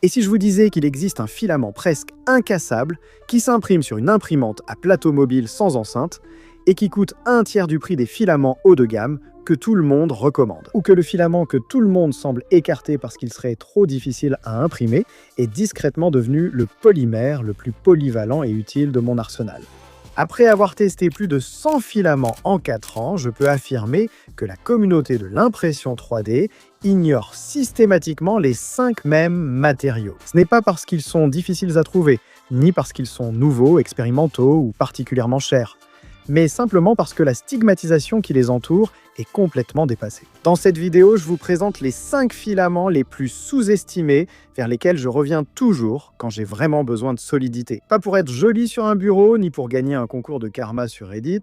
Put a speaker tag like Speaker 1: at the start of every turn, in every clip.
Speaker 1: Et si je vous disais qu'il existe un filament presque incassable qui s'imprime sur une imprimante à plateau mobile sans enceinte et qui coûte un tiers du prix des filaments haut de gamme que tout le monde recommande. Ou que le filament que tout le monde semble écarter parce qu'il serait trop difficile à imprimer est discrètement devenu le polymère le plus polyvalent et utile de mon arsenal. Après avoir testé plus de 100 filaments en 4 ans, je peux affirmer que la communauté de l'impression 3D ignore systématiquement les 5 mêmes matériaux. Ce n'est pas parce qu'ils sont difficiles à trouver, ni parce qu'ils sont nouveaux, expérimentaux ou particulièrement chers, mais simplement parce que la stigmatisation qui les entoure est complètement dépassée. Dans cette vidéo, je vous présente les 5 filaments les plus sous-estimés vers lesquels je reviens toujours quand j'ai vraiment besoin de solidité. Pas pour être joli sur un bureau, ni pour gagner un concours de karma sur Reddit,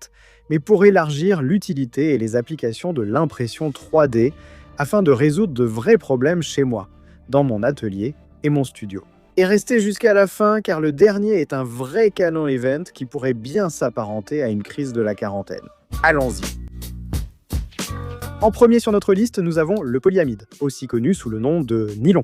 Speaker 1: mais pour élargir l'utilité et les applications de l'impression 3D afin de résoudre de vrais problèmes chez moi, dans mon atelier et mon studio. Et restez jusqu'à la fin car le dernier est un vrai canon event qui pourrait bien s'apparenter à une crise de la quarantaine. Allons-y. En premier sur notre liste, nous avons le polyamide, aussi connu sous le nom de nylon.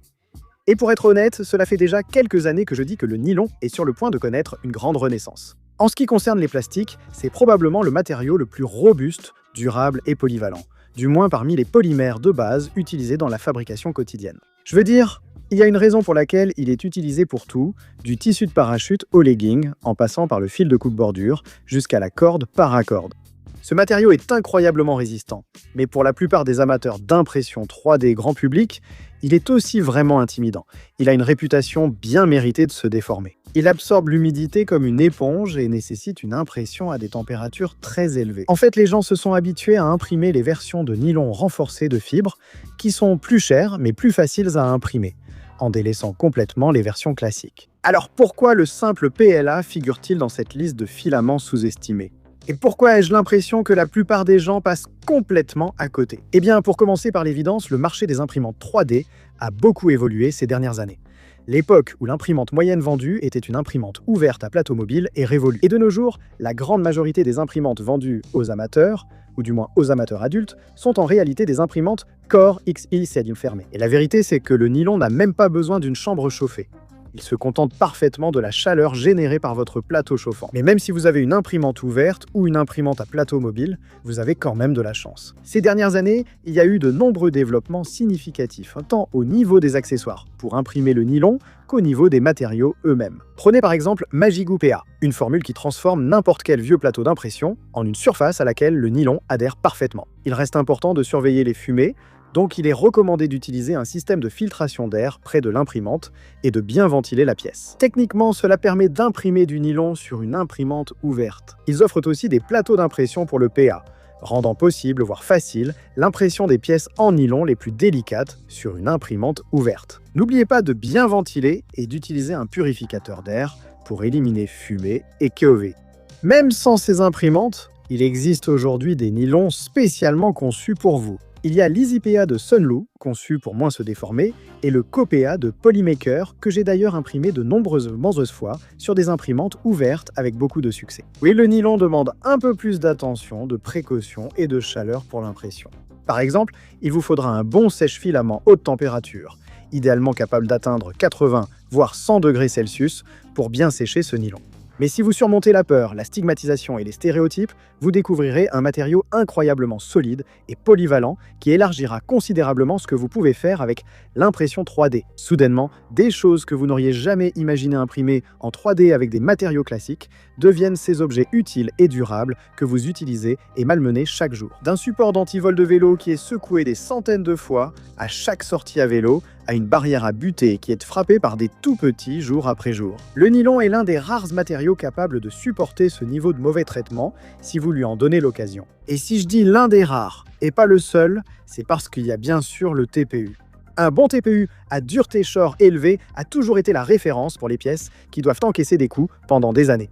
Speaker 1: Et pour être honnête, cela fait déjà quelques années que je dis que le nylon est sur le point de connaître une grande renaissance. En ce qui concerne les plastiques, c'est probablement le matériau le plus robuste, durable et polyvalent, du moins parmi les polymères de base utilisés dans la fabrication quotidienne. Je veux dire, il y a une raison pour laquelle il est utilisé pour tout, du tissu de parachute au legging, en passant par le fil de coupe-bordure, jusqu'à la corde paracorde. Ce matériau est incroyablement résistant, mais pour la plupart des amateurs d'impression 3D grand public, il est aussi vraiment intimidant. Il a une réputation bien méritée de se déformer. Il absorbe l'humidité comme une éponge et nécessite une impression à des températures très élevées. En fait, les gens se sont habitués à imprimer les versions de nylon renforcées de fibres, qui sont plus chères mais plus faciles à imprimer, en délaissant complètement les versions classiques. Alors pourquoi le simple PLA figure-t-il dans cette liste de filaments sous-estimés ? Et pourquoi ai-je l'impression que la plupart des gens passent complètement à côté ? Eh bien, pour commencer par l'évidence, le marché des imprimantes 3D a beaucoup évolué ces dernières années. L'époque où l'imprimante moyenne vendue était une imprimante ouverte à plateau mobile est révolue. Et de nos jours, la grande majorité des imprimantes vendues aux amateurs, ou du moins aux amateurs adultes, sont en réalité des imprimantes Core XI Sodium fermé. Et la vérité, c'est que le nylon n'a même pas besoin d'une chambre chauffée. Il se contente parfaitement de la chaleur générée par votre plateau chauffant. Mais même si vous avez une imprimante ouverte ou une imprimante à plateau mobile, vous avez quand même de la chance. Ces dernières années, il y a eu de nombreux développements significatifs, tant au niveau des accessoires, pour imprimer le nylon, qu'au niveau des matériaux eux-mêmes. Prenez par exemple Magigoo PA, une formule qui transforme n'importe quel vieux plateau d'impression en une surface à laquelle le nylon adhère parfaitement. Il reste important de surveiller les fumées, donc il est recommandé d'utiliser un système de filtration d'air près de l'imprimante et de bien ventiler la pièce. Techniquement, cela permet d'imprimer du nylon sur une imprimante ouverte. Ils offrent aussi des plateaux d'impression pour le PA, rendant possible, voire facile, l'impression des pièces en nylon les plus délicates sur une imprimante ouverte. N'oubliez pas de bien ventiler et d'utiliser un purificateur d'air pour éliminer fumée et QV. Même sans ces imprimantes, il existe aujourd'hui des nylons spécialement conçus pour vous. Il y a l'EasyPA de Sunlu, conçu pour moins se déformer, et le CoPA de Polymaker, que j'ai d'ailleurs imprimé de nombreuses fois sur des imprimantes ouvertes avec beaucoup de succès. Oui, le nylon demande un peu plus d'attention, de précaution et de chaleur pour l'impression. Par exemple, il vous faudra un bon sèche-filament haute température, idéalement capable d'atteindre 80 voire 100 degrés Celsius pour bien sécher ce nylon. Mais si vous surmontez la peur, la stigmatisation et les stéréotypes, vous découvrirez un matériau incroyablement solide et polyvalent qui élargira considérablement ce que vous pouvez faire avec l'impression 3D. Soudainement, des choses que vous n'auriez jamais imaginé imprimer en 3D avec des matériaux classiques deviennent ces objets utiles et durables que vous utilisez et malmenez chaque jour. D'un support d'antivol de vélo qui est secoué des centaines de fois à chaque sortie à vélo, à une barrière à buter qui est frappée par des tout petits jour après jour. Le nylon est l'un des rares matériaux capables de supporter ce niveau de mauvais traitement si vous lui en donnez l'occasion. Et si je dis l'un des rares et pas le seul, c'est parce qu'il y a bien sûr le TPU. Un bon TPU à dureté Shore élevée a toujours été la référence pour les pièces qui doivent encaisser des coups pendant des années.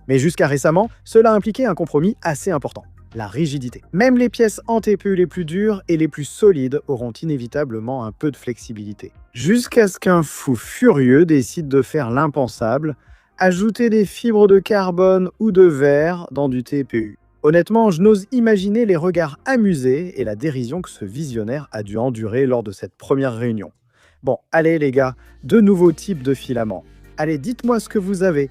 Speaker 1: Mais jusqu'à récemment, cela impliquait un compromis assez important. La rigidité. Même les pièces en TPU les plus dures et les plus solides auront inévitablement un peu de flexibilité. Jusqu'à ce qu'un fou furieux décide de faire l'impensable, ajouter des fibres de carbone ou de verre dans du TPU. Honnêtement, je n'ose imaginer les regards amusés et la dérision que ce visionnaire a dû endurer lors de cette première réunion. Bon, allez les gars, de nouveaux types de filaments. Allez, dites-moi ce que vous avez.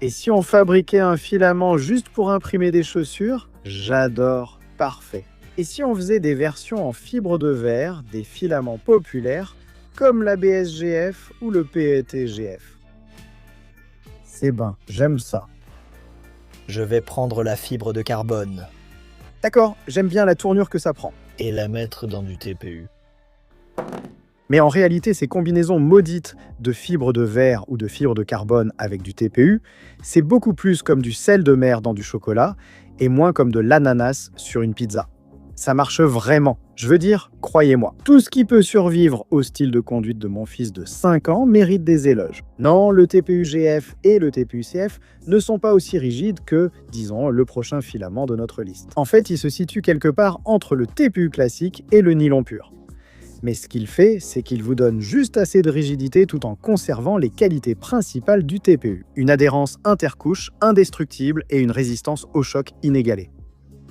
Speaker 1: Et si on fabriquait un filament juste pour imprimer des chaussures? J'adore, parfait. Et si on faisait des versions en fibre de verre, des filaments populaires, comme la BSGF ou le PETGF? C'est ben, j'aime ça.
Speaker 2: Je vais prendre la fibre de carbone
Speaker 1: D'accord, j'aime bien la tournure que ça prend.
Speaker 2: et la mettre dans du TPU.
Speaker 1: Mais en réalité, ces combinaisons maudites de fibres de verre ou de fibres de carbone avec du TPU, c'est beaucoup plus comme du sel de mer dans du chocolat et moins comme de l'ananas sur une pizza. Ça marche vraiment. Je veux dire, croyez-moi, tout ce qui peut survivre au style de conduite de mon fils de 5 ans mérite des éloges. Non, le TPU-GF et le TPU-CF ne sont pas aussi rigides que, disons, le prochain filament de notre liste. En fait, il se situe quelque part entre le TPU classique et le nylon pur. Mais ce qu'il fait, c'est qu'il vous donne juste assez de rigidité tout en conservant les qualités principales du TPU. Une adhérence intercouche indestructible et une résistance au choc inégalée.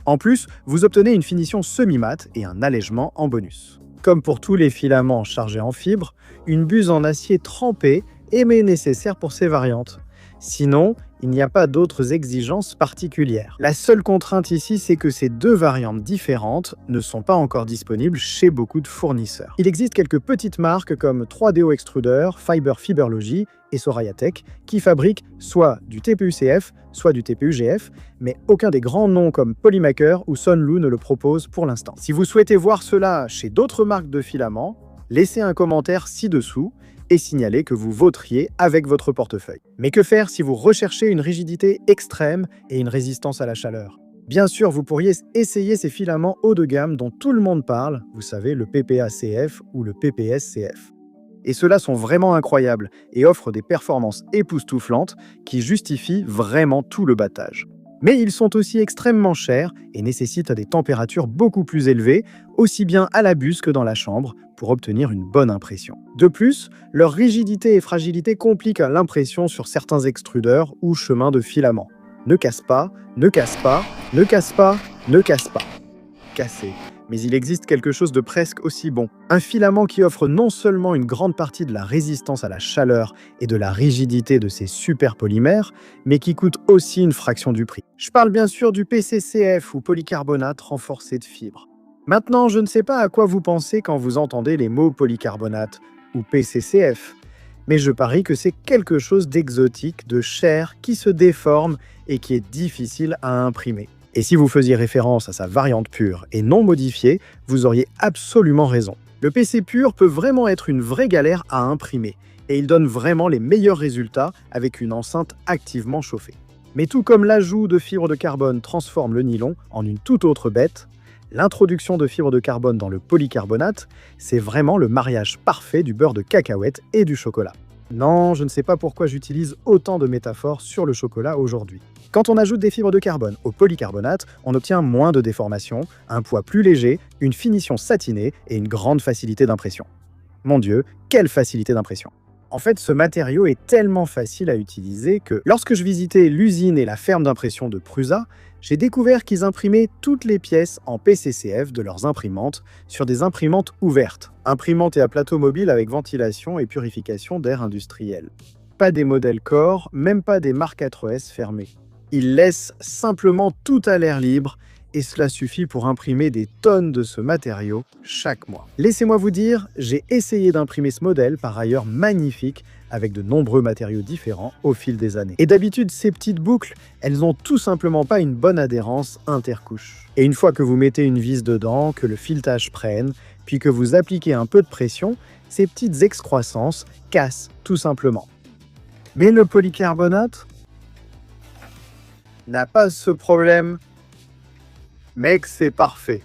Speaker 1: En plus, vous obtenez une finition semi-mate et un allègement en bonus. Comme pour tous les filaments chargés en fibres, une buse en acier trempé est nécessaire pour ces variantes. Sinon, il n'y a pas d'autres exigences particulières. La seule contrainte ici, c'est que ces deux variantes différentes ne sont pas encore disponibles chez beaucoup de fournisseurs. Il existe quelques petites marques comme 3DO Extruder, Fiberlogy et Sorayatech qui fabriquent soit du TPU-CF, soit du TPU-GF, mais aucun des grands noms comme Polymaker ou Sunlu ne le propose pour l'instant. Si vous souhaitez voir cela chez d'autres marques de filaments, laissez un commentaire ci-dessous et signalez que vous voteriez avec votre portefeuille. Mais que faire si vous recherchez une rigidité extrême et une résistance à la chaleur? Bien sûr, vous pourriez essayer ces filaments haut de gamme dont tout le monde parle, vous savez, le PPA-CF ou le PPS-CF. Et ceux-là sont vraiment incroyables et offrent des performances époustouflantes qui justifient vraiment tout le battage. Mais ils sont aussi extrêmement chers et nécessitent des températures beaucoup plus élevées, aussi bien à la buse que dans la chambre, pour obtenir une bonne impression. De plus, leur rigidité et fragilité compliquent l'impression sur certains extrudeurs ou chemins de filaments. Ne casse pas, ne casse pas, ne casse pas, ne casse pas. Cassé. Mais il existe quelque chose de presque aussi bon. Un filament qui offre non seulement une grande partie de la résistance à la chaleur et de la rigidité de ces super polymères, mais qui coûte aussi une fraction du prix. Je parle bien sûr du PCCF ou polycarbonate renforcé de fibres. Maintenant, je ne sais pas à quoi vous pensez quand vous entendez les mots polycarbonate ou PCCF, mais je parie que c'est quelque chose d'exotique, de cher, qui se déforme et qui est difficile à imprimer. Et si vous faisiez référence à sa variante pure et non modifiée, vous auriez absolument raison. Le PC pur peut vraiment être une vraie galère à imprimer, et il donne vraiment les meilleurs résultats avec une enceinte activement chauffée. Mais tout comme l'ajout de fibres de carbone transforme le nylon en une toute autre bête, l'introduction de fibres de carbone dans le polycarbonate, c'est vraiment le mariage parfait du beurre de cacahuète et du chocolat. Non, je ne sais pas pourquoi j'utilise autant de métaphores sur le chocolat aujourd'hui. Quand on ajoute des fibres de carbone au polycarbonate, on obtient moins de déformation, un poids plus léger, une finition satinée et une grande facilité d'impression. Mon Dieu, quelle facilité d'impression! En fait, ce matériau est tellement facile à utiliser que lorsque je visitais l'usine et la ferme d'impression de Prusa, j'ai découvert qu'ils imprimaient toutes les pièces en PCCF de leurs imprimantes sur des imprimantes ouvertes, imprimantes et à plateau mobile avec ventilation et purification d'air industriel. Pas des modèles Core, même pas des Mark 4S fermés. Ils laissent simplement tout à l'air libre et cela suffit pour imprimer des tonnes de ce matériau chaque mois. Laissez-moi vous dire, j'ai essayé d'imprimer ce modèle, par ailleurs magnifique, avec de nombreux matériaux différents au fil des années. Et d'habitude, ces petites boucles, elles n'ont tout simplement pas une bonne adhérence intercouche. Et une fois que vous mettez une vis dedans, que le filetage prenne, puis que vous appliquez un peu de pression, ces petites excroissances cassent tout simplement. Mais le polycarbonate n'a pas ce problème. Mec, c'est parfait.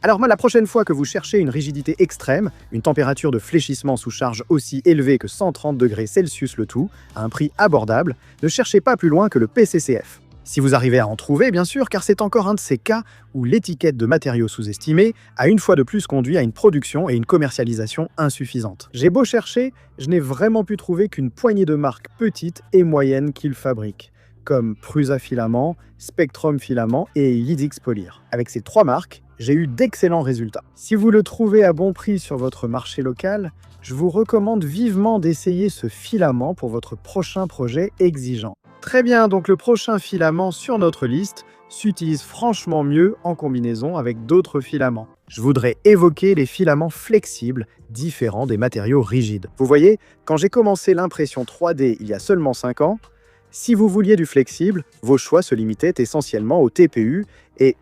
Speaker 1: Alors moi, la prochaine fois que vous cherchez une rigidité extrême, une température de fléchissement sous charge aussi élevée que 130 degrés Celsius le tout, à un prix abordable, ne cherchez pas plus loin que le PCCF. Si vous arrivez à en trouver, bien sûr, car c'est encore un de ces cas où l'étiquette de matériaux sous-estimés a une fois de plus conduit à une production et une commercialisation insuffisantes. J'ai beau chercher, je n'ai vraiment pu trouver qu'une poignée de marques petites et moyennes qu'ils fabriquent, comme Prusa Filament, Spectrum Filament et Lidix Polyr. Avec ces trois marques, j'ai eu d'excellents résultats. Si vous le trouvez à bon prix sur votre marché local, je vous recommande vivement d'essayer ce filament pour votre prochain projet exigeant. Très bien, donc le prochain filament sur notre liste s'utilise franchement mieux en combinaison avec d'autres filaments. Je voudrais évoquer les filaments flexibles, différents des matériaux rigides. Vous voyez, quand j'ai commencé l'impression 3D il y a seulement 5 ans, si vous vouliez du flexible, vos choix se limitaient essentiellement au TPU et,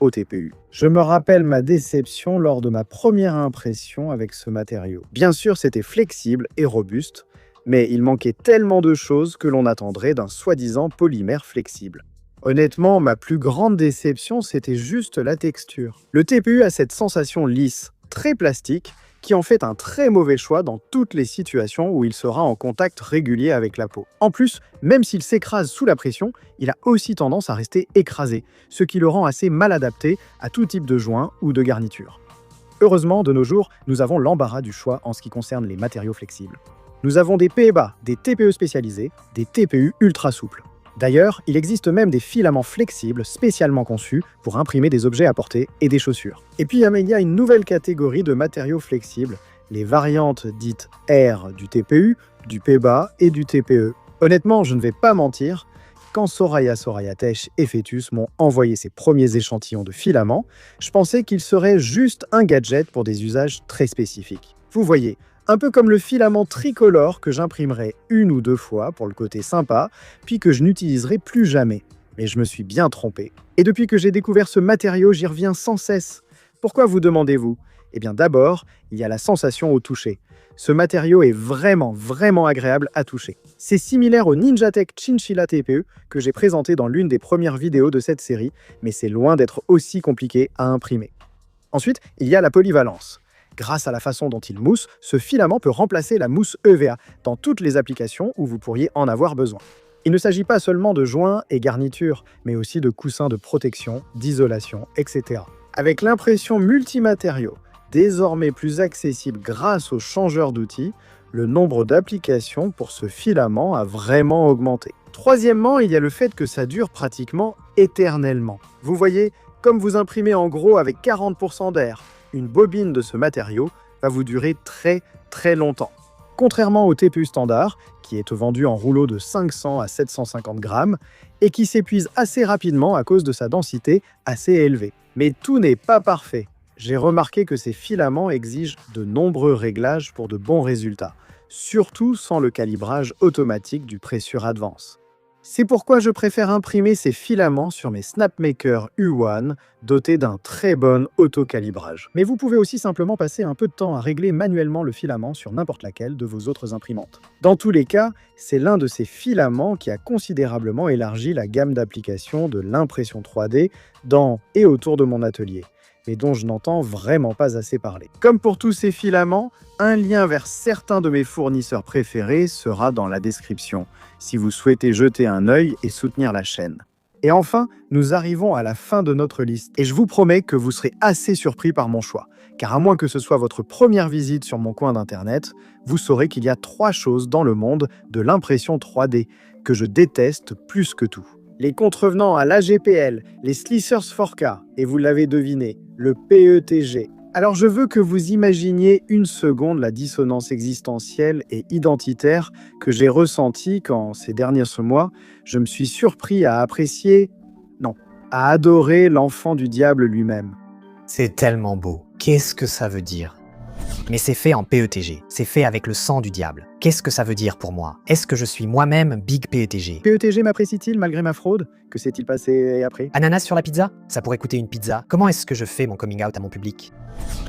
Speaker 1: au TPU. Je me rappelle ma déception lors de ma première impression avec ce matériau. Bien sûr, c'était flexible et robuste, mais il manquait tellement de choses que l'on attendrait d'un soi-disant polymère flexible. Honnêtement, ma plus grande déception, c'était juste la texture. Le TPU a cette sensation lisse, très plastique, qui en fait un très mauvais choix dans toutes les situations où il sera en contact régulier avec la peau. En plus, même s'il s'écrase sous la pression, il a aussi tendance à rester écrasé, ce qui le rend assez mal adapté à tout type de joint ou de garniture. Heureusement, de nos jours, nous avons l'embarras du choix en ce qui concerne les matériaux flexibles. Nous avons des PEBA, des TPE spécialisés, des TPU ultra souples. D'ailleurs, il existe même des filaments flexibles spécialement conçus pour imprimer des objets à portée et des chaussures. Et puis il y a une nouvelle catégorie de matériaux flexibles, les variantes dites R du TPU, du PEBA et du TPE. Honnêtement, je ne vais pas mentir, quand Soraya Tech et Fetus m'ont envoyé ces premiers échantillons de filaments, je pensais qu'ils seraient juste un gadget pour des usages très spécifiques. Vous voyez, un peu comme le filament tricolore que j'imprimerai 1 ou 2 fois pour le côté sympa, puis que je n'utiliserai plus jamais. Mais je me suis bien trompé. Et depuis que j'ai découvert ce matériau, j'y reviens sans cesse. Pourquoi vous demandez-vous ? Eh bien d'abord, il y a la sensation au toucher. Ce matériau est vraiment agréable à toucher. C'est similaire au Ninjatech Chinchilla TPE que j'ai présenté dans l'une des premières vidéos de cette série, mais c'est loin d'être aussi compliqué à imprimer. Ensuite, il y a la polyvalence. Grâce à la façon dont il mousse, ce filament peut remplacer la mousse EVA dans toutes les applications où vous pourriez en avoir besoin. Il ne s'agit pas seulement de joints et garnitures, mais aussi de coussins de protection, d'isolation, etc. Avec l'impression multimatériaux, désormais plus accessible grâce au changeur d'outils, le nombre d'applications pour ce filament a vraiment augmenté. Troisièmement, il y a le fait que ça dure pratiquement éternellement. Vous voyez, comme vous imprimez en gros avec 40% d'air, une bobine de ce matériau va vous durer très longtemps. Contrairement au TPU standard, qui est vendu en rouleau de 500 à 750 grammes et qui s'épuise assez rapidement à cause de sa densité assez élevée. Mais tout n'est pas parfait. J'ai remarqué que ces filaments exigent de nombreux réglages pour de bons résultats, surtout sans le calibrage automatique du Pressure Advance. C'est pourquoi je préfère imprimer ces filaments sur mes Snapmaker U1 dotés d'un très bon autocalibrage. Mais vous pouvez aussi simplement passer un peu de temps à régler manuellement le filament sur n'importe laquelle de vos autres imprimantes. Dans tous les cas, c'est l'un de ces filaments qui a considérablement élargi la gamme d'applications de l'impression 3D dans et autour de mon atelier, mais dont je n'entends vraiment pas assez parler. Comme pour tous ces filaments, un lien vers certains de mes fournisseurs préférés sera dans la description, si vous souhaitez jeter un œil et soutenir la chaîne. Et enfin, nous arrivons à la fin de notre liste, et je vous promets que vous serez assez surpris par mon choix, car à moins que ce soit votre première visite sur mon coin d'internet, vous saurez qu'il y a 3 choses dans le monde de l'impression 3D que je déteste plus que tout. Les contrevenants à l'AGPL, les Slicers 4K, et vous l'avez deviné, le PETG. Alors je veux que vous imaginiez une seconde la dissonance existentielle et identitaire que j'ai ressentie quand, ces derniers mois, je me suis surpris à à adorer l'enfant du diable lui-même.
Speaker 2: C'est tellement beau. Qu'est-ce que ça veut dire ? Mais c'est fait en PETG, c'est fait avec le sang du diable. Qu'est-ce que ça veut dire pour moi ? Est-ce que je suis moi-même Big PETG ?
Speaker 1: PETG m'apprécie-t-il malgré ma fraude ? Que s'est-il passé après ?
Speaker 2: Ananas sur la pizza ? Ça pourrait coûter une pizza. Comment est-ce que je fais mon coming out à mon public ?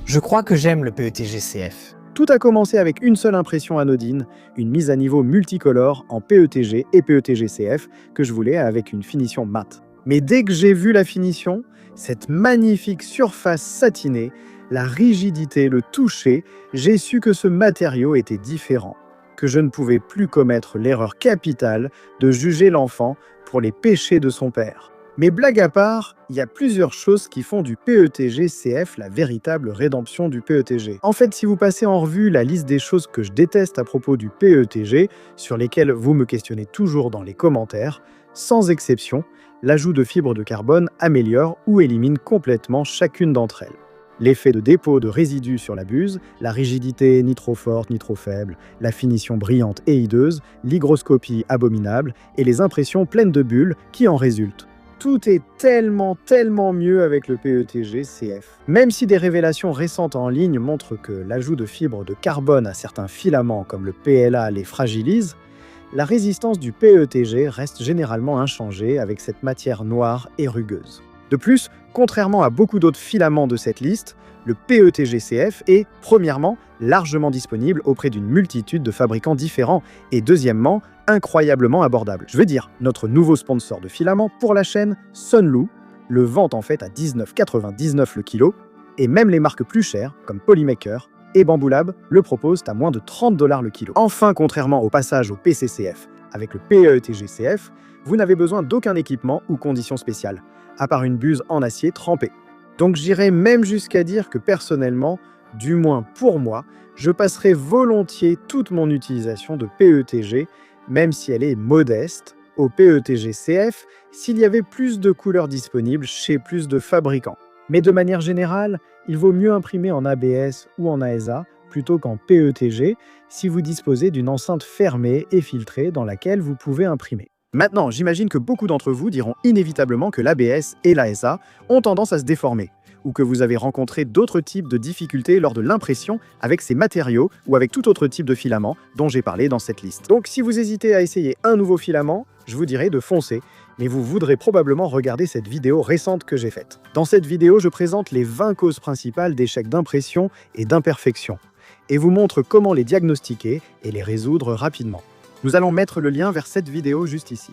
Speaker 2: Je crois que j'aime le PETG CF.
Speaker 1: Tout a commencé avec une seule impression anodine, une mise à niveau multicolore en PETG et PETG CF que je voulais avec une finition mate. Mais dès que j'ai vu la finition, cette magnifique surface satinée, la rigidité, le toucher, j'ai su que ce matériau était différent, que je ne pouvais plus commettre l'erreur capitale de juger l'enfant pour les péchés de son père. Mais blague à part, il y a plusieurs choses qui font du PETG CF la véritable rédemption du PETG. En fait, si vous passez en revue la liste des choses que je déteste à propos du PETG, sur lesquelles vous me questionnez toujours dans les commentaires, Sans exception, l'ajout de fibres de carbone améliore ou élimine complètement chacune d'entre elles. L'effet de dépôt de résidus sur la buse, la rigidité ni trop forte ni trop faible, la finition brillante et hideuse, l'hygroscopie abominable et les impressions pleines de bulles qui en résultent. Tout est tellement mieux avec le PETG-CF. Même si des révélations récentes en ligne montrent que l'ajout de fibres de carbone à certains filaments comme le PLA les fragilise, la résistance du PETG reste généralement inchangée avec cette matière noire et rugueuse. De plus, contrairement à beaucoup d'autres filaments de cette liste, le PETG-CF est, premièrement, largement disponible auprès d'une multitude de fabricants différents et, deuxièmement, incroyablement abordable. Je veux dire, notre nouveau sponsor de filaments pour la chaîne, Sunlu, le vend en fait à 19,99 le kilo, et même les marques plus chères, comme Polymaker et Bamboo Lab, le proposent à moins de 30 $ le kilo. Enfin, contrairement au passage au PCCF, avec le PETG-CF, vous n'avez besoin d'aucun équipement ou conditions spéciales, à part une buse en acier trempée. Donc j'irais même jusqu'à dire que personnellement, du moins pour moi, je passerai volontiers toute mon utilisation de PETG, même si elle est modeste, au PETG-CF s'il y avait plus de couleurs disponibles chez plus de fabricants. Mais de manière générale, il vaut mieux imprimer en ABS ou en AESA plutôt qu'en PETG si vous disposez d'une enceinte fermée et filtrée dans laquelle vous pouvez imprimer. Maintenant, j'imagine que beaucoup d'entre vous diront inévitablement que l'ABS et l'AESA ont tendance à se déformer, ou que vous avez rencontré d'autres types de difficultés lors de l'impression avec ces matériaux ou avec tout autre type de filament dont j'ai parlé dans cette liste. Donc si vous hésitez à essayer un nouveau filament, je vous dirais de foncer, mais vous voudrez probablement regarder cette vidéo récente que j'ai faite. Dans cette vidéo, je présente les 20 causes principales d'échecs d'impression et d'imperfection, et vous montre comment les diagnostiquer et les résoudre rapidement. Nous allons mettre le lien vers cette vidéo juste ici.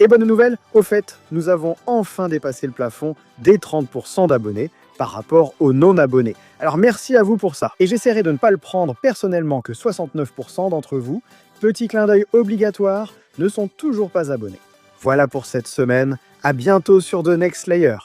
Speaker 1: Et bonne nouvelle, au fait, nous avons enfin dépassé le plafond des 30% d'abonnés par rapport aux non-abonnés. Alors merci à vous pour ça. Et j'essaierai de ne pas le prendre personnellement que 69% d'entre vous, petit clin d'œil obligatoire, ne sont toujours pas abonnés. Voilà pour cette semaine, à bientôt sur The Next Layer.